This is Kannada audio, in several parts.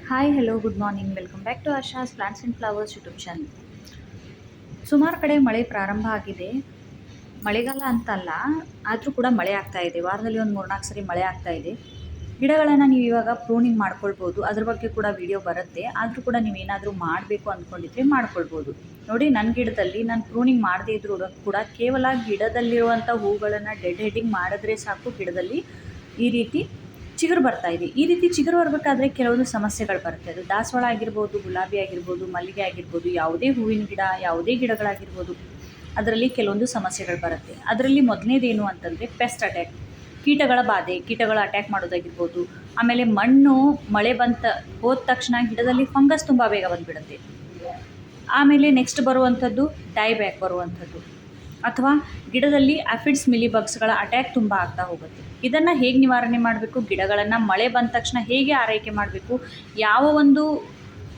Hi hello good morning welcome back to Asha's plants and flowers YouTube channel. ಸುಮಾರು ಕಡೆ ಮಳೆ ಪ್ರಾರಂಭ ಆಗಿದೆ. ಮಳೆಗಾಲ ಅಂತಲ್ಲ, ಆದರೂ ಕೂಡ ಮಳೆ ಆಗ್ತಾ ಇದೆ. ವಾರದಲ್ಲಿ ಒಂದು 3-4 ಸರಿ ಮಳೆ ಆಗ್ತಾ ಇದೆ. ಗಿಡಗಳನ್ನು ನೀವು ಇವಾಗ ಪ್ರೂನಿಂಗ್ ಮಾಡ್ಕೊಳ್ಬೋದು. ಅದ್ರ ಬಗ್ಗೆ ಕೂಡ ವಿಡಿಯೋ ಬರುತ್ತೆ. ಆದರೂ ಕೂಡ ನೀವೇನಾದರೂ ಮಾಡಬೇಕು ಅಂದ್ಕೊಂಡಿದ್ರೆ ಮಾಡ್ಕೊಳ್ಬೋದು. ನೋಡಿ, ನನ್ನ ಗಿಡದಲ್ಲಿ ನಾನು ಪ್ರೂನಿಂಗ್ ಮಾಡದೇ ಇದ್ರೂ ಕೂಡ ಕೇವಲ ಗಿಡದಲ್ಲಿರುವಂಥ ಹೂಗಳನ್ನು ಡೆಡ್ ಹೆಡ್ಡಿಂಗ್ ಮಾಡಿದ್ರೆ ಸಾಕು, ಗಿಡದಲ್ಲಿ ಈ ರೀತಿ ಚಿಗುರು ಬರ್ತಾ ಇದೆ. ಈ ರೀತಿ ಚಿಗುರು ಬರಬೇಕಾದ್ರೆ ಕೆಲವೊಂದು ಸಮಸ್ಯೆಗಳು ಬರುತ್ತೆ. ಅದು ದಾಸವಾಳ ಆಗಿರ್ಬೋದು, ಗುಲಾಬಿ ಆಗಿರ್ಬೋದು, ಮಲ್ಲಿಗೆ ಆಗಿರ್ಬೋದು, ಯಾವುದೇ ಹೂವಿನ ಗಿಡ, ಯಾವುದೇ ಗಿಡಗಳಾಗಿರ್ಬೋದು, ಅದರಲ್ಲಿ ಕೆಲವೊಂದು ಸಮಸ್ಯೆಗಳು ಬರುತ್ತೆ. ಅದರಲ್ಲಿ ಮೊದಲನೇದೇನು ಅಂತಂದರೆ ಪೆಸ್ಟ್ ಅಟ್ಯಾಕ್, ಕೀಟಗಳ ಬಾಧೆ, ಕೀಟಗಳ ಅಟ್ಯಾಕ್ ಮಾಡೋದಾಗಿರ್ಬೋದು. ಆಮೇಲೆ ಮಳೆ ಹೋದ ತಕ್ಷಣ ಗಿಡದಲ್ಲಿ ಫಂಗಸ್ ತುಂಬ ಬೇಗ ಬಂದುಬಿಡುತ್ತೆ. ಆಮೇಲೆ ನೆಕ್ಸ್ಟ್ ಬರುವಂಥದ್ದು ಡೈಬ್ಯಾಕ್ ಬರುವಂಥದ್ದು, ಅಥವಾ ಗಿಡದಲ್ಲಿ ಆಫಿಡ್ಸ್ ಮಿಲಿಬಗ್ಸ್ಗಳ ಅಟ್ಯಾಕ್ ತುಂಬ ಆಗ್ತಾ ಹೋಗುತ್ತೆ. ಇದನ್ನು ಹೇಗೆ ನಿವಾರಣೆ ಮಾಡಬೇಕು, ಗಿಡಗಳನ್ನು ಮಳೆ ಬಂದ ತಕ್ಷಣ ಹೇಗೆ ಆರೈಕೆ ಮಾಡಬೇಕು, ಯಾವ ಒಂದು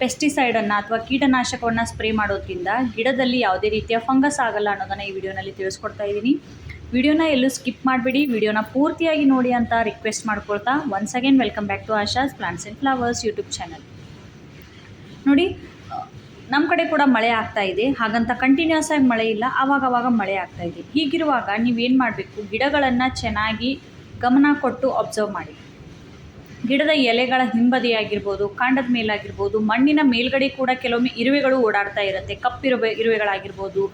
ಪೆಸ್ಟಿಸೈಡನ್ನು ಅಥವಾ ಕೀಟನಾಶಕವನ್ನು ಸ್ಪ್ರೇ ಮಾಡೋದ್ರಿಂದ ಗಿಡದಲ್ಲಿ ಯಾವುದೇ ರೀತಿಯ ಫಂಗಸ್ ಆಗಲ್ಲ ಅನ್ನೋದನ್ನು ಈ ವಿಡಿಯೋನಲ್ಲಿ ತಿಳಿಸ್ಕೊಡ್ತಾ ಇದ್ದೀನಿ. ವಿಡಿಯೋನ ಎಲ್ಲೂ ಸ್ಕಿಪ್ ಮಾಡಬೇಡಿ, ವಿಡಿಯೋನ ಪೂರ್ತಿಯಾಗಿ ನೋಡಿ ಅಂತ ರಿಕ್ವೆಸ್ಟ್ ಮಾಡ್ಕೊಳ್ತಾ, once again welcome back to Asha's plants and flowers YouTube channel. ನೋಡಿ, ನಮ್ಮ ಕಡೆ ಕೂಡ ಮಳೆ ಆಗ್ತಾ ಇದೆ. ಹಾಗಂತ ಕಂಟಿನ್ಯೂಸ್ ಆಗಿ ಮಳೆ ಇಲ್ಲ, ಆವಾಗವಾಗ ಮಳೆ ಆಗ್ತಾ ಇದೆ. ಹೀಗಿರುವಾಗ ನೀವೇನು ಮಾಡಬೇಕು, ಗಿಡಗಳನ್ನು ಚೆನ್ನಾಗಿ ಗಮನ ಕೊಟ್ಟು ಅಬ್ಸರ್ವ್ ಮಾಡಿ. ಗಿಡದ ಎಲೆಗಳ ಹಿಂಬದಿ ಆಗಿರ್ಬೋದು, ಕಾಂಡದ ಮೇಲಾಗಿರ್ಬೋದು, ಮಣ್ಣಿನ ಮೇಲ್ಗಡೆ ಕೂಡ ಕೆಲವೊಮ್ಮೆ ಇರುವೆಗಳು ಓಡಾಡ್ತಾ ಇರುತ್ತೆ. ಇರುವೆಗಳಾಗಿರ್ಬೋದು,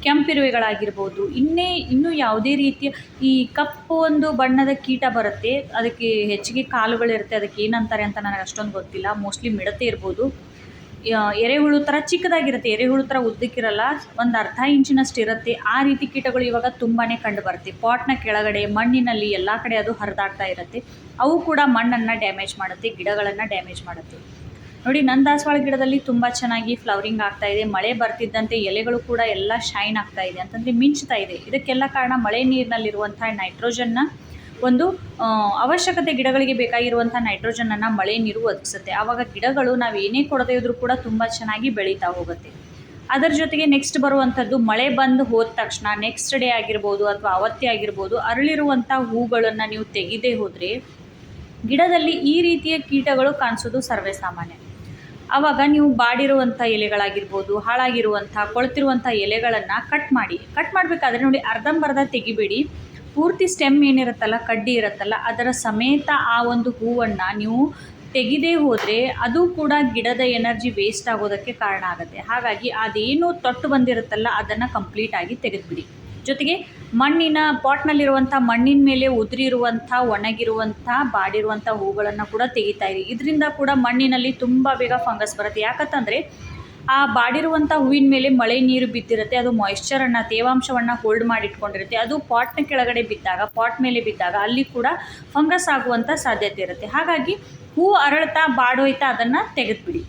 ಕೆಂಪಿರುವೆಗಳಾಗಿರ್ಬೋದು, ಇನ್ನೂ ಯಾವುದೇ ರೀತಿಯ ಈ ಕಪ್ಪು ಒಂದು ಬಣ್ಣದ ಕೀಟ ಬರುತ್ತೆ. ಅದಕ್ಕೆ ಹೆಚ್ಚಿಗೆ ಕಾಲುಗಳಿರುತ್ತೆ. ಅದಕ್ಕೆ ಏನಂತಾರೆ ಅಂತ ನನಗೆ ಅಷ್ಟೊಂದು ಗೊತ್ತಿಲ್ಲ. ಮೋಸ್ಟ್ಲಿ ಮಿಡತೆ ಇರ್ಬೋದು. ಎರೆಹುಳು ಥರ ಚಿಕ್ಕದಾಗಿರುತ್ತೆ, ಎರೆಹುಳು ಥರ ಉದ್ದಕ್ಕಿರಲ್ಲ, ಒಂದು ಅರ್ಧ ಇಂಚಿನಷ್ಟು ಇರುತ್ತೆ. ಆ ರೀತಿ ಕೀಟಗಳು ಇವಾಗ ತುಂಬಾ ಕಂಡು ಬರುತ್ತೆ. ಪಾಟ್ನ ಕೆಳಗಡೆ, ಮಣ್ಣಿನಲ್ಲಿ ಎಲ್ಲ ಕಡೆ ಅದು ಹರಿದಾಡ್ತಾ ಇರುತ್ತೆ. ಅವು ಕೂಡ ಮಣ್ಣನ್ನು ಡ್ಯಾಮೇಜ್ ಮಾಡುತ್ತೆ, ಗಿಡಗಳನ್ನು ಡ್ಯಾಮೇಜ್ ಮಾಡುತ್ತೆ. ನೋಡಿ, ನನ್ನ ದಾಸವಾಳ ಗಿಡದಲ್ಲಿ ತುಂಬ ಚೆನ್ನಾಗಿ ಫ್ಲವರಿಂಗ್ ಆಗ್ತಾ ಇದೆ. ಮಳೆ ಬರ್ತಿದ್ದಂತೆ ಎಲೆಗಳು ಕೂಡ ಎಲ್ಲ ಶೈನ್ ಆಗ್ತಾ ಇದೆ, ಅಂತಂದರೆ ಮಿಂಚ್ತಾ ಇದೆ. ಇದಕ್ಕೆಲ್ಲ ಕಾರಣ ಮಳೆ ನೀರಿನಲ್ಲಿರುವಂಥ ನೈಟ್ರೋಜನ್ನ ಒಂದು ಅವಶ್ಯಕತೆ, ಗಿಡಗಳಿಗೆ ಬೇಕಾಗಿರುವಂಥ ನೈಟ್ರೋಜನನ್ನು ಮಳೆ ನೀರು ಒದಗಿಸುತ್ತೆ. ಆವಾಗ ಗಿಡಗಳು ನಾವು ಏನೇ ಕೊಡದೇ ಇದ್ರೂ ಕೂಡ ತುಂಬ ಚೆನ್ನಾಗಿ ಬೆಳೀತಾ ಹೋಗುತ್ತೆ. ಅದರ ಜೊತೆಗೆ ನೆಕ್ಸ್ಟ್ ಬರುವಂಥದ್ದು, ಮಳೆ ಬಂದು ಹೋದ ತಕ್ಷಣ ನೆಕ್ಸ್ಟ್ ಡೇ ಆಗಿರ್ಬೋದು ಅಥವಾ ಅವತ್ತೇ ಆಗಿರ್ಬೋದು, ಅರಳಿರುವಂಥ ಹೂಗಳನ್ನು ನೀವು ತೆಗೆದೇ ಹೋದರೆ ಗಿಡದಲ್ಲಿ ಈ ರೀತಿಯ ಕೀಟಗಳು ಕಾಣಿಸೋದು ಸರ್ವೇ ಸಾಮಾನ್ಯ. ಆವಾಗ ನೀವು ಬಾಡಿರುವಂಥ ಎಲೆಗಳಾಗಿರ್ಬೋದು, ಹಾಳಾಗಿರುವಂಥ ಕೊಳ್ತಿರುವಂಥ ಎಲೆಗಳನ್ನು ಕಟ್ ಮಾಡಬೇಕಾದ್ರೆ ನೋಡಿ, ಅರ್ಧಂಬರ್ಧ ತೆಗಿಬೇಡಿ. ಪೂರ್ತಿ ಸ್ಟೆಮ್ ಏನಿರುತ್ತಲ್ಲ, ಕಡ್ಡಿ ಇರುತ್ತಲ್ಲ, ಅದರ ಸಮೇತ ಆ ಒಂದು ಹೂವನ್ನು ನೀವು ತೆಗೆದೇ ಹೋದರೆ ಅದು ಕೂಡ ಗಿಡದ ಎನರ್ಜಿ ವೇಸ್ಟ್ ಆಗೋದಕ್ಕೆ ಕಾರಣ ಆಗುತ್ತೆ. ಹಾಗಾಗಿ ಅದೇನು ತೊಟ್ಟು ಬಂದಿರುತ್ತಲ್ಲ ಅದನ್ನು ಕಂಪ್ಲೀಟಾಗಿ ತೆಗೆದುಬಿಡಿ. ಜೊತೆಗೆ ಪಾಟ್ನಲ್ಲಿರುವಂಥ ಮಣ್ಣಿನ ಮೇಲೆ ಉದುರಿರುವಂಥ, ಒಣಗಿರುವಂಥ, ಬಾಡಿರುವಂಥ ಹೂಗಳನ್ನು ಕೂಡ ತೆಗಿತಾ ಇರಿ. ಇದರಿಂದ ಕೂಡ ಮಣ್ಣಿನಲ್ಲಿ ತುಂಬ ಬೇಗ ಫಂಗಸ್ ಬರುತ್ತೆ. ಯಾಕಂತಂದರೆ ಆ ಬಾಡಿರುವಂಥ ಹೂವಿನ ಮೇಲೆ ಮಳೆ ನೀರು ಬಿದ್ದಿರುತ್ತೆ. ಅದು ಮಾಯಿಶ್ಚರನ್ನು, ತೇವಾಂಶವನ್ನು ಹೋಲ್ಡ್ ಮಾಡಿಟ್ಕೊಂಡಿರುತ್ತೆ. ಅದು ಪಾಟ್ನ ಕೆಳಗಡೆ ಬಿದ್ದಾಗ, ಪಾಟ್ ಮೇಲೆ ಬಿದ್ದಾಗ ಅಲ್ಲಿ ಕೂಡ ಫಂಗಸ್ ಆಗುವಂಥ ಸಾಧ್ಯತೆ ಇರುತ್ತೆ. ಹಾಗಾಗಿ ಹೂ ಅರಳ್ತಾ ಬಾಡೋಯ್ತಾ ಅದನ್ನು ತೆಗೆದುಬಿಡಿ.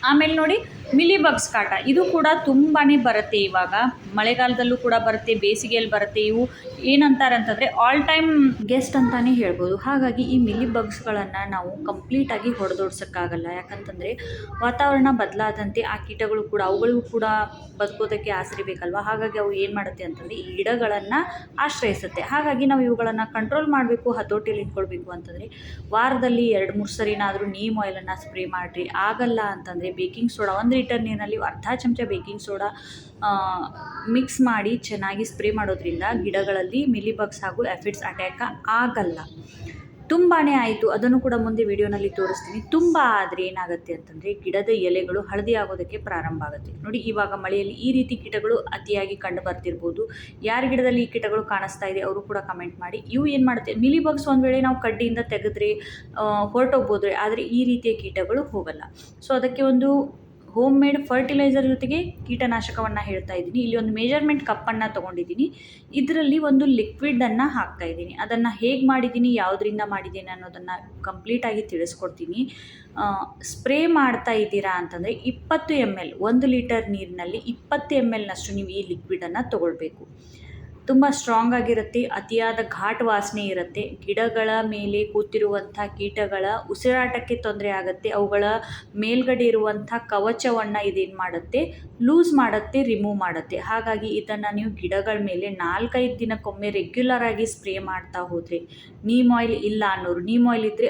ಆಮೇಲೆ ನೋಡಿ, ಮಿಲಿಬಗ್ಸ್ ಕಾಟ, ಇದು ಕೂಡ ತುಂಬಾ ಬರುತ್ತೆ. ಇವಾಗ ಮಳೆಗಾಲದಲ್ಲೂ ಕೂಡ ಬರುತ್ತೆ, ಬೇಸಿಗೆಯಲ್ಲಿ ಬರುತ್ತೆ. ಇವು ಏನಂತಾರೆ ಅಂತಂದರೆ ಆಲ್ ಟೈಮ್ ಗೆಸ್ಟ್ ಅಂತಲೇ ಹೇಳ್ಬೋದು. ಹಾಗಾಗಿ ಈ ಮಿಲಿಬಗ್ಸ್ಗಳನ್ನು ನಾವು ಕಂಪ್ಲೀಟಾಗಿ ಹೊಡೆದೋಡ್ಸೋಕ್ಕಾಗಲ್ಲ. ಯಾಕಂತಂದರೆ ವಾತಾವರಣ ಬದಲಾದಂತೆ ಆ ಕೀಟಗಳು ಕೂಡ, ಅವುಗಳಿಗೂ ಕೂಡ ಬದುಕೋದಕ್ಕೆ ಆಸರೆ ಬೇಕಲ್ವ. ಹಾಗಾಗಿ ಅವು ಏನು ಮಾಡುತ್ತೆ ಅಂತಂದರೆ ಈ ಗಿಡಗಳನ್ನು ಆಶ್ರಯಿಸುತ್ತೆ. ಹಾಗಾಗಿ ನಾವು ಇವುಗಳನ್ನು ಕಂಟ್ರೋಲ್ ಮಾಡಬೇಕು, ಹತೋಟಿಯಲ್ಲಿ ಇಟ್ಕೊಳ್ಬೇಕು ಅಂತಂದರೆ ವಾರದಲ್ಲಿ 2-3 ಸರಿನಾದರೂ ನೀಮ್ ಆಯಿಲನ್ನು ಸ್ಪ್ರೇ ಮಾಡಿರಿ. ಆಗಲ್ಲ ಅಂತಂದರೆ ಬೇಕಿಂಗ್ ಸೋಡಾ, 1 ಲೀಟರ್ ನೀರಿನಲ್ಲಿ ಅರ್ಧ ಚಮಚ ಬೇಕಿಂಗ್ ಸೋಡಾ ಮಿಕ್ಸ್ ಮಾಡಿ ಚೆನ್ನಾಗಿ ಸ್ಪ್ರೇ ಮಾಡೋದ್ರಿಂದ ಗಿಡಗಳಲ್ಲಿ ಮಿಲಿಬಗ್ಸ್ ಹಾಗೂ ಆಫಿಡ್ಸ್ ಅಟ್ಯಾಕ್ ಆಗಲ್ಲ. ತುಂಬಾ ಆಯಿತು, ಅದನ್ನು ಕೂಡ ಮುಂದೆ ವಿಡಿಯೋನಲ್ಲಿ ತೋರಿಸ್ತೀನಿ. ತುಂಬ ಆದರೆ ಏನಾಗುತ್ತೆ ಅಂತಂದರೆ ಗಿಡದ ಎಲೆಗಳು ಹಳದಿ ಆಗೋದಕ್ಕೆ ಪ್ರಾರಂಭ ಆಗುತ್ತೆ. ನೋಡಿ, ಇವಾಗ ಮಳೆಯಲ್ಲಿ ಈ ರೀತಿ ಕೀಟಗಳು ಅತಿಯಾಗಿ ಕಂಡು ಬರ್ತಿರ್ಬೋದು. ಯಾರ ಗಿಡದಲ್ಲಿ ಈ ಕೀಟಗಳು ಕಾಣಿಸ್ತಾ ಇದೆ ಅವರು ಕೂಡ ಕಮೆಂಟ್ ಮಾಡಿ. ಇವು ಏನು ಮಾಡುತ್ತೆ, ಮಿಲಿಬಗ್ಸ್ ಒಂದು ವೇಳೆ ನಾವು ಕಡ್ಡಿಯಿಂದ ತೆಗೆದ್ರೆ ಹೊರಟೋಗ್ಬೋದ್ರೆ, ಆದರೆ ಈ ರೀತಿಯ ಕೀಟಗಳು ಹೋಗಲ್ಲ. ಸೊ ಅದಕ್ಕೆ ಒಂದು ಹೋಮ್ ಮೇಡ್ ಫರ್ಟಿಲೈಸರ್ ಜೊತೆಗೆ ಕೀಟನಾಶಕವನ್ನು ಹೇಳ್ತಾ ಇದ್ದೀನಿ. ಇಲ್ಲಿ ಒಂದು ಮೆಜರ್ಮೆಂಟ್ ಕಪ್ಪನ್ನು ತೊಗೊಂಡಿದ್ದೀನಿ. ಇದರಲ್ಲಿ ಒಂದು ಲಿಕ್ವಿಡನ್ನು ಹಾಕ್ತಾ ಇದ್ದೀನಿ. ಅದನ್ನು ಹೇಗೆ ಮಾಡಿದ್ದೀನಿ, ಯಾವುದರಿಂದ ಮಾಡಿದ್ದೀನಿ ಅನ್ನೋದನ್ನು ಕಂಪ್ಲೀಟಾಗಿ ತಿಳಿಸ್ಕೊಡ್ತೀನಿ. ಸ್ಪ್ರೇ ಮಾಡ್ತಾ ಇದ್ದೀರಾ ಅಂತಂದರೆ 20 ml, 1 ಲೀಟರ್ ನೀರಿನಲ್ಲಿ 20 ml ನಷ್ಟು ನೀವು ಈ ಲಿಕ್ವಿಡನ್ನು ತೊಗೊಳ್ಬೇಕು. ತುಂಬ ಸ್ಟ್ರಾಂಗ್ ಆಗಿರುತ್ತೆ, ಅತಿಯಾದ ಘಾಟ್ ವಾಸನೆ ಇರುತ್ತೆ. ಗಿಡಗಳ ಮೇಲೆ ಕೂತಿರುವಂಥ ಕೀಟಗಳ ಉಸಿರಾಟಕ್ಕೆ ತೊಂದರೆ ಆಗುತ್ತೆ. ಅವುಗಳ ಮೇಲ್ಗಡೆ ಇರುವಂಥ ಕವಚವನ್ನು ಇದೇನು ಮಾಡುತ್ತೆ, ಲೂಸ್ ಮಾಡುತ್ತೆ, ರಿಮೂವ್ ಮಾಡುತ್ತೆ. ಹಾಗಾಗಿ ಇದನ್ನು ನೀವು ಗಿಡಗಳ ಮೇಲೆ 4-5 ದಿನಕ್ಕೊಮ್ಮೆ ರೆಗ್ಯುಲರ್ ಆಗಿ ಸ್ಪ್ರೇ ಮಾಡ್ತಾ ಹೋದರೆ, ನೀಮ್ ಆಯಿಲ್ ಇಲ್ಲ ಅನ್ನೋರು, ನೀಮ್ ಆಯಿಲ್ ಇದ್ದರೆ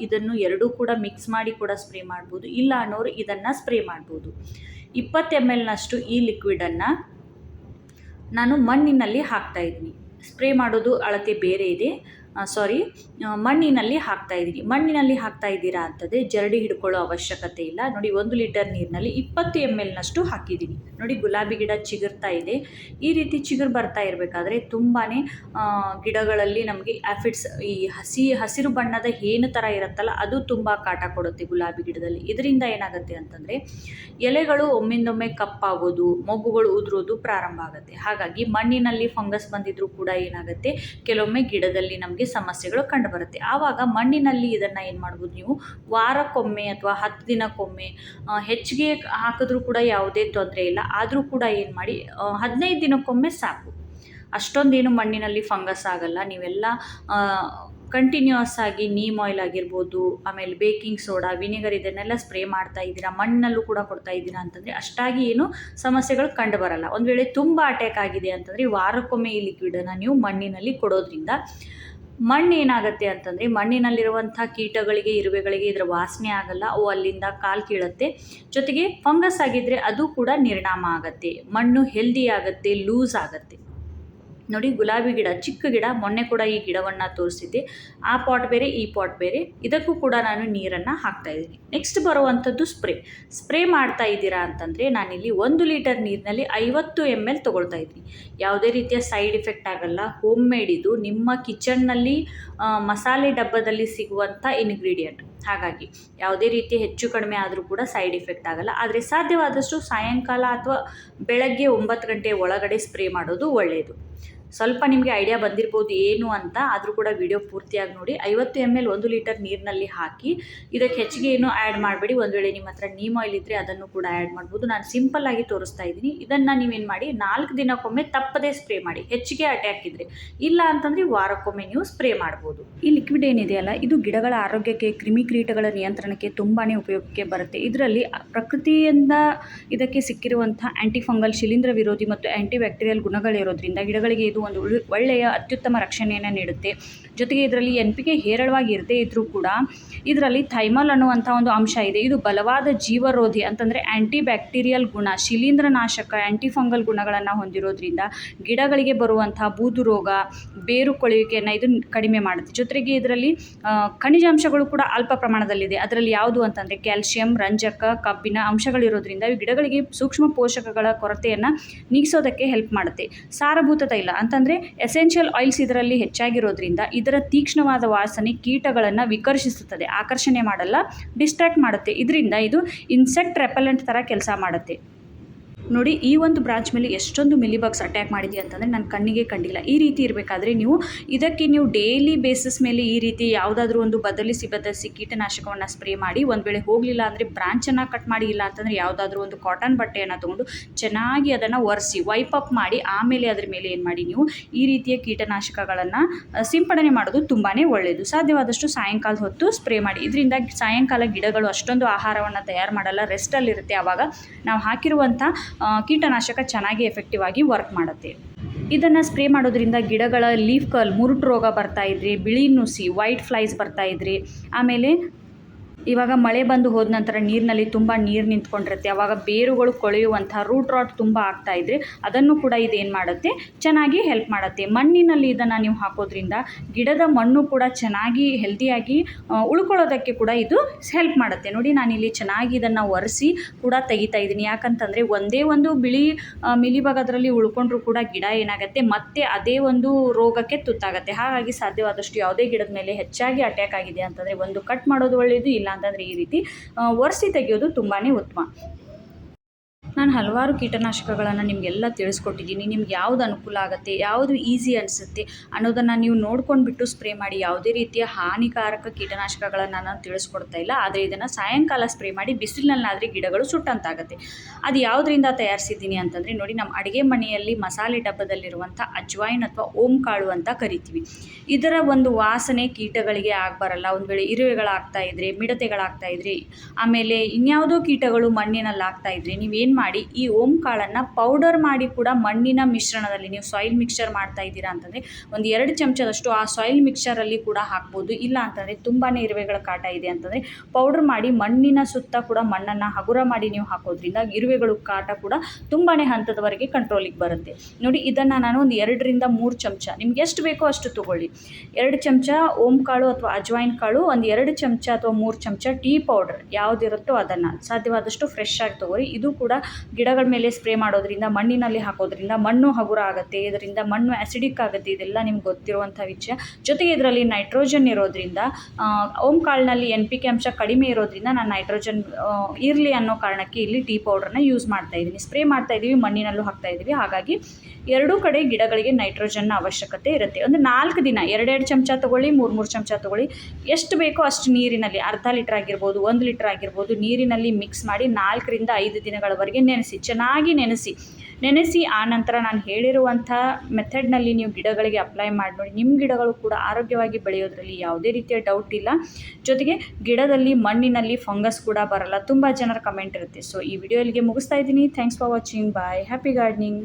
ಇದನ್ನು ಎರಡೂ ಕೂಡ ಮಿಕ್ಸ್ ಮಾಡಿ ಕೂಡ ಸ್ಪ್ರೇ ಮಾಡ್ಬೋದು. ಇಲ್ಲ ಅನ್ನೋರು ಇದನ್ನು ಸ್ಪ್ರೇ ಮಾಡ್ಬೋದು. 20 ml ಈ ಲಿಕ್ವಿಡನ್ನು ನಾನು ಮಣ್ಣಿನಲ್ಲಿ ಹಾಕ್ತಾಯಿದ್ದೀನಿ. ಸ್ಪ್ರೇ ಮಾಡೋದು ಅಳತೆ ಬೇರೆ ಇದೆ, ಮಣ್ಣಿನಲ್ಲಿ ಹಾಕ್ತಾಯಿದ್ದೀನಿ. ಮಣ್ಣಿನಲ್ಲಿ ಹಾಕ್ತಾ ಇದ್ದೀರಾ ಅಂತಂದರೆ ಜರಡಿ ಹಿಡ್ಕೊಳ್ಳೋ ಅವಶ್ಯಕತೆ ಇಲ್ಲ. ನೋಡಿ, 1 ಲೀಟರ್ ನೀರಿನಲ್ಲಿ 20 ml ಹಾಕಿದ್ದೀನಿ. ನೋಡಿ, ಗುಲಾಬಿ ಗಿಡ ಚಿಗುರ್ತಾ ಇದೆ. ಈ ರೀತಿ ಚಿಗುರು ಬರ್ತಾ ಇರಬೇಕಾದ್ರೆ ತುಂಬಾ ಗಿಡಗಳಲ್ಲಿ ನಮಗೆ ಆಫಿಡ್ಸ್, ಈ ಹಸಿರು ಬಣ್ಣದ ಹೇನು ಥರ ಇರುತ್ತಲ್ಲ, ಅದು ತುಂಬ ಕಾಟ ಕೊಡುತ್ತೆ ಗುಲಾಬಿ ಗಿಡದಲ್ಲಿ. ಇದರಿಂದ ಏನಾಗುತ್ತೆ ಅಂತಂದರೆ ಎಲೆಗಳು ಒಮ್ಮಿಂದೊಮ್ಮೆ ಕಪ್ಪಾಗೋದು, ಮೊಗ್ಗುಗಳು ಉದುರೋದು ಪ್ರಾರಂಭ ಆಗುತ್ತೆ. ಹಾಗಾಗಿ ಮಣ್ಣಿನಲ್ಲಿ ಫಂಗಸ್ ಬಂದಿದ್ರೂ ಕೂಡ ಏನಾಗುತ್ತೆ, ಕೆಲವೊಮ್ಮೆ ಗಿಡದಲ್ಲಿ ನಮಗೆ ಸಮಸ್ಯೆಗಳು ಕಂಡುಬರುತ್ತೆ. ಆವಾಗ ಮಣ್ಣಿನಲ್ಲಿ ಇದನ್ನು ಏನು ಮಾಡ್ಬೋದು, ನೀವು ವಾರಕ್ಕೊಮ್ಮೆ ಅಥವಾ 10 ದಿನಕ್ಕೊಮ್ಮೆ ಹೆಚ್ಚಿಗೆ ಹಾಕಿದ್ರೂ ಕೂಡ ಯಾವುದೇ ತೊಂದರೆ ಇಲ್ಲ. ಆದರೂ ಕೂಡ ಏನು ಮಾಡಿ, 15 ದಿನಕ್ಕೊಮ್ಮೆ ಸಾಕು. ಅಷ್ಟೊಂದೇನು ಮಣ್ಣಿನಲ್ಲಿ ಫಂಗಸ್ ಆಗಲ್ಲ. ನೀವೆಲ್ಲ ಕಂಟಿನ್ಯೂಸ್ ಆಗಿ ನೀಮ್ ಆಯಿಲ್ ಆಗಿರ್ಬೋದು, ಆಮೇಲೆ ಬೇಕಿಂಗ್ ಸೋಡಾ, ವಿನೆಗರ್ ಇದನ್ನೆಲ್ಲ ಸ್ಪ್ರೇ ಮಾಡ್ತಾ ಇದ್ದೀರಾ, ಮಣ್ಣಲ್ಲೂ ಕೂಡ ಕೊಡ್ತಾ ಇದ್ದೀರಾ ಅಂತಂದರೆ ಅಷ್ಟಾಗಿ ಏನು ಸಮಸ್ಯೆಗಳು ಕಂಡು ಬರಲ್ಲ. ಒಂದು ವೇಳೆ ತುಂಬ ಅಟ್ಯಾಕ್ ಆಗಿದೆ ಅಂತಂದರೆ ವಾರಕ್ಕೊಮ್ಮೆ ಈ ಲಿಕ್ವಿಡನ್ನು ನೀವು ಮಣ್ಣಿನಲ್ಲಿ ಕೊಡೋದ್ರಿಂದ ಮಣ್ಣು ಏನಾಗುತ್ತೆ ಅಂತಂದರೆ ಮಣ್ಣಿನಲ್ಲಿರುವಂಥ ಕೀಟಗಳಿಗೆ, ಇರುವೆಗಳಿಗೆ ಇದರ ವಾಸನೆ ಆಗಲ್ಲ, ಅವು ಅಲ್ಲಿಂದ ಕಾಲು ಕೀಳುತ್ತೆ. ಜೊತೆಗೆ ಫಂಗಸ್ ಆಗಿದ್ದರೆ ಅದು ಕೂಡ ನಿರ್ನಾಮ ಆಗುತ್ತೆ, ಮಣ್ಣು ಹೆಲ್ದಿ ಆಗುತ್ತೆ, ಲೂಸ್ ಆಗುತ್ತೆ. ನೋಡಿ, ಗುಲಾಬಿ ಗಿಡ ಚಿಕ್ಕ ಗಿಡ, ಮೊನ್ನೆ ಕೂಡ ಈ ಗಿಡವನ್ನು ತೋರಿಸಿದ್ದೆ. ಆ ಪಾಟ್ ಬೇರೆ, ಈ ಪಾಟ್ ಬೇರೆ. ಇದಕ್ಕೂ ಕೂಡ ನಾನು ನೀರನ್ನು ಹಾಕ್ತಾಯಿದ್ದೀನಿ. ನೆಕ್ಸ್ಟ್ ಬರುವಂಥದ್ದು ಸ್ಪ್ರೇ ಮಾಡ್ತಾ ಇದ್ದೀರಾ ಅಂತಂದರೆ ನಾನಿಲ್ಲಿ 1 ಲೀಟರ್ ನೀರಿನಲ್ಲಿ 50 ml ತೊಗೊಳ್ತಾ ಇದ್ದೀನಿ. ಯಾವುದೇ ರೀತಿಯ ಸೈಡ್ ಎಫೆಕ್ಟ್ ಆಗಲ್ಲ. ಹೋಮ್ ಮೇಡ್ ಇದು, ನಿಮ್ಮ ಕಿಚನ್ನಲ್ಲಿ ಮಸಾಲೆ ಡಬ್ಬದಲ್ಲಿ ಸಿಗುವಂಥ ಇಂಗ್ರೀಡಿಯೆಂಟ್. ಹಾಗಾಗಿ ಯಾವುದೇ ರೀತಿ ಹೆಚ್ಚು ಕಡಿಮೆ ಆದರೂ ಕೂಡ ಸೈಡ್ ಎಫೆಕ್ಟ್ ಆಗಲ್ಲ. ಆದರೆ ಸಾಧ್ಯವಾದಷ್ಟು ಸಾಯಂಕಾಲ ಅಥವಾ ಬೆಳಗ್ಗೆ 9 ಗಂಟೆ ಒಳಗಡೆ ಸ್ಪ್ರೇ ಮಾಡೋದು ಒಳ್ಳೆಯದು. ಸ್ವಲ್ಪ ನಿಮಗೆ ಐಡಿಯಾ ಬಂದಿರ್ಬೋದು ಏನು ಅಂತ, ಆದರೂ ಕೂಡ ವಿಡಿಯೋ ಪೂರ್ತಿಯಾಗಿ ನೋಡಿ. 50 ml 1 ಲೀಟರ್ ನೀರಿನಲ್ಲಿ ಹಾಕಿ, ಇದಕ್ಕೆ ಹೆಚ್ಚಿಗೆ ಏನೂ ಆ್ಯಡ್ ಮಾಡಬೇಡಿ. ಒಂದು ವೇಳೆ ನಿಮ್ಮ ಹತ್ರ ನೀಮ್ ಆಯಿಲ್ ಇದ್ದರೆ ಅದನ್ನು ಕೂಡ ಆ್ಯಡ್ ಮಾಡ್ಬೋದು. ನಾನು ಸಿಂಪಲ್ಲಾಗಿ ತೋರಿಸ್ತಾ ಇದ್ದೀನಿ. ಇದನ್ನು ನೀವೇನು ಮಾಡಿ, 4 ದಿನಕ್ಕೊಮ್ಮೆ ತಪ್ಪದೇ ಸ್ಪ್ರೇ ಮಾಡಿ, ಹೆಚ್ಚಿಗೆ ಅಟ್ಯಾಕ್ ಇದ್ದರೆ. ಇಲ್ಲ ಅಂತಂದರೆ ವಾರಕ್ಕೊಮ್ಮೆ ನೀವು ಸ್ಪ್ರೇ ಮಾಡ್ಬೋದು. ಈ ಲಿಕ್ವಿಡ್ ಏನಿದೆಯಲ್ಲ, ಇದು ಗಿಡಗಳ ಆರೋಗ್ಯಕ್ಕೆ, ಕ್ರಿಮಿಕೀಟಗಳ ನಿಯಂತ್ರಣಕ್ಕೆ ತುಂಬಾ ಉಪಯೋಗಕ್ಕೆ ಬರುತ್ತೆ. ಇದರಲ್ಲಿ ಪ್ರಕೃತಿಯಿಂದ ಇದಕ್ಕೆ ಸಿಕ್ಕಿರುವಂಥ ಆ್ಯಂಟಿಫಂಗಲ್, ಶಿಲೀಂಧ್ರ ವಿರೋಧಿ ಮತ್ತು ಆ್ಯಂಟಿ ಬ್ಯಾಕ್ಟೀರಿಯಲ್ ಗುಣಗಳಿರೋದ್ರಿಂದ ಗಿಡಗಳಿಗೆ ಇದು ಒಂದು ಒಳ್ಳೆಯ ಅತ್ಯುತ್ತಮ ರಕ್ಷಣೆಯನ್ನು ನೀಡುತ್ತೆ. ಜೊತೆಗೆ ಇದರಲ್ಲಿ NPK ಹೇರಳವಾಗಿ ಇರದೇ ಇದ್ದರೂ ಕೂಡ ಇದರಲ್ಲಿ ಥೈಮಲ್ ಅನ್ನುವಂಥ ಒಂದು ಅಂಶ ಇದೆ. ಇದು ಬಲವಾದ ಜೀವರೋಧಿ ಅಂತಂದರೆ ಆ್ಯಂಟಿ ಬ್ಯಾಕ್ಟೀರಿಯಲ್ ಗುಣ, ಶಿಲೀಂಧ್ರನಾಶಕ, ಆ್ಯಂಟಿಫಂಗಲ್ ಗುಣಗಳನ್ನು ಹೊಂದಿರೋದ್ರಿಂದ ಗಿಡಗಳಿಗೆ ಬರುವಂಥ ಬೂದು ರೋಗ, ಬೇರು ಕೊಳೆಯುವಿಕೆಯನ್ನು ಇದು ಕಡಿಮೆ ಮಾಡುತ್ತೆ. ಜೊತೆಗೆ ಇದರಲ್ಲಿ ಖನಿಜಾಂಶಗಳು ಕೂಡ ಅಲ್ಪ ಪ್ರಮಾಣದಲ್ಲಿದೆ. ಅದರಲ್ಲಿ ಯಾವುದು ಅಂತಂದರೆ ಕ್ಯಾಲ್ಶಿಯಂ, ರಂಜಕ, ಕಬ್ಬಿಣ ಅಂಶಗಳಿರೋದ್ರಿಂದ ಇವು ಗಿಡಗಳಿಗೆ ಸೂಕ್ಷ್ಮ ಪೋಷಕಗಳ ಕೊರತೆಯನ್ನು ನೀಗಿಸೋದಕ್ಕೆ ಹೆಲ್ಪ್ ಮಾಡುತ್ತೆ. ಸಾರಭೂತ ತೈಲ ಅಂತಂದರೆ ಎಸೆನ್ಷಿಯಲ್ ಆಯಿಲ್ಸ್ ಇದರಲ್ಲಿ ಹೆಚ್ಚಾಗಿರೋದ್ರಿಂದ ಇದರ ತೀಕ್ಷ್ಣವಾದ ವಾಸನೆ ಕೀಟಗಳನ್ನು ವಿಕರ್ಷಿಸುತ್ತದೆ, ಆಕರ್ಷಣೆ ಮಾಡಲ್ಲ, ಡಿಸ್ಟ್ರಾಕ್ಟ್ ಮಾಡುತ್ತೆ. ಇದರಿಂದ ಇದು ಇನ್ಸೆಕ್ಟ್ ರೆಪೆಲೆಂಟ್ ಥರ ಕೆಲಸ ಮಾಡುತ್ತೆ. ನೋಡಿ, ಈ ಒಂದು ಬ್ರಾಂಚ್ ಮೇಲೆ ಎಷ್ಟೊಂದು ಮಿಲಿಬಗ್ಸ್ ಅಟ್ಯಾಕ್ ಮಾಡಿದೆ ಅಂತಂದರೆ ನನ್ನ ಕಣ್ಣಿಗೆ ಕಂಡಿಲ್ಲ. ಈ ರೀತಿ ಇರಬೇಕಾದ್ರೆ ಇದಕ್ಕೆ ನೀವು ಡೈಲಿ ಬೇಸಿಸ್ ಮೇಲೆ ಈ ರೀತಿ ಯಾವುದಾದ್ರೂ ಒಂದು ಬದಲಿಸಿ ಕೀಟನಾಶಕವನ್ನು ಸ್ಪ್ರೇ ಮಾಡಿ. ಒಂದು ವೇಳೆ ಹೋಗಲಿಲ್ಲ ಅಂದರೆ ಬ್ರಾಂಚನ್ನು ಕಟ್ ಮಾಡಿ, ಇಲ್ಲ ಅಂತಂದರೆ ಯಾವುದಾದ್ರೂ ಒಂದು ಕಾಟನ್ ಬಟ್ಟೆಯನ್ನು ತೊಗೊಂಡು ಚೆನ್ನಾಗಿ ಅದನ್ನು ಒರೆಸಿ ವೈಪ್ ಅಪ್ ಮಾಡಿ, ಆಮೇಲೆ ಅದರ ಮೇಲೆ ಏನು ಮಾಡಿ, ನೀವು ಈ ರೀತಿಯ ಕೀಟನಾಶಕಗಳನ್ನು ಸಿಂಪಡಣೆ ಮಾಡೋದು ತುಂಬಾ ಒಳ್ಳೆಯದು. ಸಾಧ್ಯವಾದಷ್ಟು ಸಾಯಂಕಾಲದ ಹೊತ್ತು ಸ್ಪ್ರೇ ಮಾಡಿ. ಇದರಿಂದ ಸಾಯಂಕಾಲ ಗಿಡಗಳು ಅಷ್ಟೊಂದು ಆಹಾರವನ್ನು ತಯಾರು ಮಾಡಲ್ಲ, ರೆಸ್ಟಲ್ಲಿರುತ್ತೆ. ಆವಾಗ ನಾವು ಹಾಕಿರುವಂಥ ಕೀಟನಾಶಕ ಚೆನ್ನಾಗಿ ಎಫೆಕ್ಟಿವ್ ಆಗಿ ವರ್ಕ್ ಮಾಡುತ್ತೆ. ಇದನ್ನು ಸ್ಪ್ರೇ ಮಾಡೋದ್ರಿಂದ ಗಿಡಗಳ ಲೀಫ್ ಕರ್ಲ್, ಮುರುಟು ರೋಗ ಬರ್ತಾ ಇದ್ರಿ, ಬಿಳಿ ನುಸಿ, ವೈಟ್ ಫ್ಲೈಸ್ ಬರ್ತಾ ಇದ್ರಿ, ಆಮೇಲೆ ಇವಾಗ ಮಳೆ ಬಂದು ಹೋದ ನಂತರ ನೀರಿನಲ್ಲಿ ತುಂಬ ನೀರು ನಿಂತ್ಕೊಂಡಿರುತ್ತೆ. ಆವಾಗ ಬೇರುಗಳು ಕೊಳೆಯುವಂಥ ರೂಟ್ ರಾಟ್ ತುಂಬ ಆಗ್ತಾಯಿದ್ರೆ ಅದನ್ನು ಕೂಡ ಇದೇನು ಮಾಡುತ್ತೆ, ಚೆನ್ನಾಗಿ ಹೆಲ್ಪ್ ಮಾಡುತ್ತೆ. ಮಣ್ಣಿನಲ್ಲಿ ಇದನ್ನು ನೀವು ಹಾಕೋದ್ರಿಂದ ಗಿಡದ ಮಣ್ಣು ಕೂಡ ಚೆನ್ನಾಗಿ ಹೆಲ್ದಿಯಾಗಿ ಉಳ್ಕೊಳ್ಳೋದಕ್ಕೆ ಕೂಡ ಇದು ಹೆಲ್ಪ್ ಮಾಡುತ್ತೆ. ನೋಡಿ, ನಾನಿಲ್ಲಿ ಚೆನ್ನಾಗಿ ಇದನ್ನು ಒರೆಸಿ ಕೂಡ ತೆಗಿತಾ ಇದ್ದೀನಿ. ಯಾಕಂತಂದರೆ ಒಂದೇ ಒಂದು ಬಿಳಿ ಮಿಲಿಬಗ್ ಅದರಲ್ಲಿ ಉಳ್ಕೊಂಡ್ರೂ ಕೂಡ ಗಿಡ ಏನಾಗುತ್ತೆ, ಮತ್ತೆ ಅದೇ ಒಂದು ರೋಗಕ್ಕೆ ತುತ್ತಾಗುತ್ತೆ. ಹಾಗಾಗಿ ಸಾಧ್ಯವಾದಷ್ಟು ಯಾವುದೇ ಗಿಡದ ಮೇಲೆ ಹೆಚ್ಚಾಗಿ ಅಟ್ಯಾಕ್ ಆಗಿದೆ ಅಂತಂದರೆ ಒಂದು ಕಟ್ ಮಾಡೋದು ಒಳ್ಳೆಯದು, ಇಲ್ಲ ಅಂತಂದರೆ ಈ ರೀತಿ ಒರೆಸಿ ತೆಗೆಯೋದು ತುಂಬಾ ಉತ್ತಮ. ನಾನು ಹಲವಾರು ಕೀಟನಾಶಕಗಳನ್ನು ನಿಮಗೆಲ್ಲ ತಿಳಿಸ್ಕೊಟ್ಟಿದ್ದೀನಿ. ನಿಮ್ಗೆ ಯಾವುದು ಅನುಕೂಲ ಆಗುತ್ತೆ, ಯಾವುದು ಈಸಿ ಅನಿಸುತ್ತೆ ಅನ್ನೋದನ್ನು ನೀವು ನೋಡ್ಕೊಂಡ್ಬಿಟ್ಟು ಸ್ಪ್ರೇ ಮಾಡಿ. ಯಾವುದೇ ರೀತಿಯ ಹಾನಿಕಾರಕ ಕೀಟನಾಶಕಗಳನ್ನು ನಾನು ತಿಳಿಸ್ಕೊಡ್ತಾ ಇಲ್ಲ. ಆದರೆ ಇದನ್ನು ಸಾಯಂಕಾಲ ಸ್ಪ್ರೇ ಮಾಡಿ ಬಿಸಿಲಿನಲ್ಲಾದರೆ ಗಿಡಗಳು ಸುಟ್ಟಂತಾಗುತ್ತೆ. ಅದು ಯಾವುದರಿಂದ ತಯಾರಿಸಿದ್ದೀನಿ ಅಂತಂದರೆ ನೋಡಿ, ನಮ್ಮ ಅಡುಗೆ ಮನೆಯಲ್ಲಿ ಮಸಾಲೆ ಡಬ್ಬದಲ್ಲಿರುವಂಥ ಅಜ್ವಾಯಿನ್ ಅಥವಾ ಓಮ್ ಕಾಳು ಅಂತ ಕರಿತೀವಿ. ಇದರ ಒಂದು ವಾಸನೆ ಕೀಟಗಳಿಗೆ ಆಗಬರಲ್ಲ. ಒಂದು ವೇಳೆ ಇರುವೆಗಳಾಗ್ತಾ ಇದ್ದರೆ, ಮಿಡತೆಗಳಾಗ್ತಾ ಇದ್ದರೆ, ಆಮೇಲೆ ಇನ್ಯಾವುದೋ ಕೀಟಗಳು ಮಣ್ಣಿನಲ್ಲಿ ಆಗ್ತಾ ಇದ್ದರೆ ನೀವೇನು ಮಾಡಿ, ಈ ಓಮ್ ಕಾಳನ್ನು ಪೌಡರ್ ಮಾಡಿ ಕೂಡ ಮಣ್ಣಿನ ಮಿಶ್ರಣದಲ್ಲಿ ನೀವು ಸಾಯಿಲ್ ಮಿಕ್ಸ್ಚರ್ ಮಾಡ್ತಾ ಇದ್ದೀರಾ ಅಂತಂದರೆ ಒಂದು 2 ಚಮಚದಷ್ಟು ಆ ಸಾಯಿಲ್ ಮಿಕ್ಸ್ಚರಲ್ಲಿ ಕೂಡ ಹಾಕ್ಬೋದು. ಇಲ್ಲ ಅಂತಂದರೆ ತುಂಬಾ ಇರುವೆಗಳ ಕಾಟ ಇದೆ ಅಂತಂದರೆ ಪೌಡರ್ ಮಾಡಿ ಮಣ್ಣಿನ ಸುತ್ತ ಕೂಡ ಮಣ್ಣನ್ನು ಹಗುರ ಮಾಡಿ ನೀವು ಹಾಕೋದ್ರಿಂದ ಇರುವೆಗಳು ಕಾಟ ಕೂಡ ತುಂಬಾ ಹಂತದವರೆಗೆ ಕಂಟ್ರೋಲಿಗೆ ಬರುತ್ತೆ. ನೋಡಿ, ಇದನ್ನು ನಾನು ಒಂದು 2ರಿಂದ 3 ಚಮಚ, ನಿಮ್ಗೆ ಎಷ್ಟು ಬೇಕೋ ಅಷ್ಟು ತೊಗೊಳ್ಳಿ. 2 ಚಮಚ ಓಮ್ ಕಾಳು ಅಥವಾ ಅಜ್ವಾಯಿನ್ ಕಾಳು, ಒಂದು 2 ಚಮಚ ಅಥವಾ 3 ಚಮಚ ಟೀ ಪೌಡರ್ ಯಾವುದಿರುತ್ತೋ ಅದನ್ನು ಸಾಧ್ಯವಾದಷ್ಟು ಫ್ರೆಶ್ ಆಗಿ ತೊಗೊಳ್ಳಿ. ಇದು ಕೂಡ ಗಿಡಗಳ ಮೇಲೆ ಸ್ಪ್ರೇ ಮಾಡೋದ್ರಿಂದ, ಮಣ್ಣಿನಲ್ಲಿ ಹಾಕೋದ್ರಿಂದ ಮಣ್ಣು ಹಗುರ ಆಗುತ್ತೆ, ಇದರಿಂದ ಮಣ್ಣು ಆ್ಯಸಿಡಿಕ್ ಆಗುತ್ತೆ. ಇದೆಲ್ಲ ನಿಮ್ಗೆ ಗೊತ್ತಿರುವಂಥ ವಿಷಯ. ಜೊತೆಗೆ ಇದರಲ್ಲಿ ನೈಟ್ರೋಜನ್ ಇರೋದ್ರಿಂದ, ಓಮ್ ಕಾಳಿನಲ್ಲಿ NPK ಅಂಶ ಕಡಿಮೆ ಇರೋದ್ರಿಂದ ನಾನು ನೈಟ್ರೋಜನ್ ಇರಲಿ ಅನ್ನೋ ಕಾರಣಕ್ಕೆ ಇಲ್ಲಿ ಟೀ ಪೌಡ್ರನ್ನ ಯೂಸ್ ಮಾಡ್ತಾಯಿದ್ದೀನಿ. ಸ್ಪ್ರೇ ಮಾಡ್ತಾಯಿದ್ದೀವಿ, ಮಣ್ಣಿನಲ್ಲೂ ಹಾಕ್ತಾಯಿದ್ದೀವಿ. ಹಾಗಾಗಿ ಎರಡೂ ಕಡೆ ಗಿಡಗಳಿಗೆ ನೈಟ್ರೋಜನ್ನ ಅವಶ್ಯಕತೆ ಇರುತ್ತೆ. ಒಂದು 4 ದಿನ 2 ಚಮಚ ತೊಗೊಳ್ಳಿ, 3 ಚಮಚ ತೊಗೊಳ್ಳಿ. ಎಷ್ಟು ಬೇಕೋ ಅಷ್ಟು ನೀರಿನಲ್ಲಿ, ಅರ್ಧ ಲೀಟ್ರ್ ಆಗಿರ್ಬೋದು, 1 ಲೀಟ್ರ್ ಆಗಿರ್ಬೋದು, ನೀರಿನಲ್ಲಿ ಮಿಕ್ಸ್ ಮಾಡಿ 4ರಿಂದ 5 ದಿನಗಳವರೆಗೆ ಚೆನ್ನಾಗಿ ನೆನೆಸಿ ಆ ನಂತರ ನಾನು ಹೇಳಿರುವಂಥ ಮೆಥಡ್ನಲ್ಲಿ ನೀವು ಗಿಡಗಳಿಗೆ ಅಪ್ಲೈ ಮಾಡಿ ನೋಡಿ. ನಿಮ್ಮ ಗಿಡಗಳು ಕೂಡ ಆರೋಗ್ಯವಾಗಿ ಬೆಳೆಯೋದ್ರಲ್ಲಿ ಯಾವುದೇ ರೀತಿಯ ಡೌಟ್ ಇಲ್ಲ. ಜೊತೆಗೆ ಗಿಡದಲ್ಲಿ ಮಣ್ಣಿನಲ್ಲಿ ಫಂಗಸ್ ಕೂಡ ಬರಲ್ಲ. ತುಂಬ ಜನರ ಕಮೆಂಟ್ ಇರುತ್ತೆ. ಸೊ ಈ ವಿಡಿಯೋ ಇಲ್ಲಿಗೆ ಮುಗಿಸ್ತಾ ಇದ್ದೀನಿ. Thanks for watching. Bye. Happy gardening.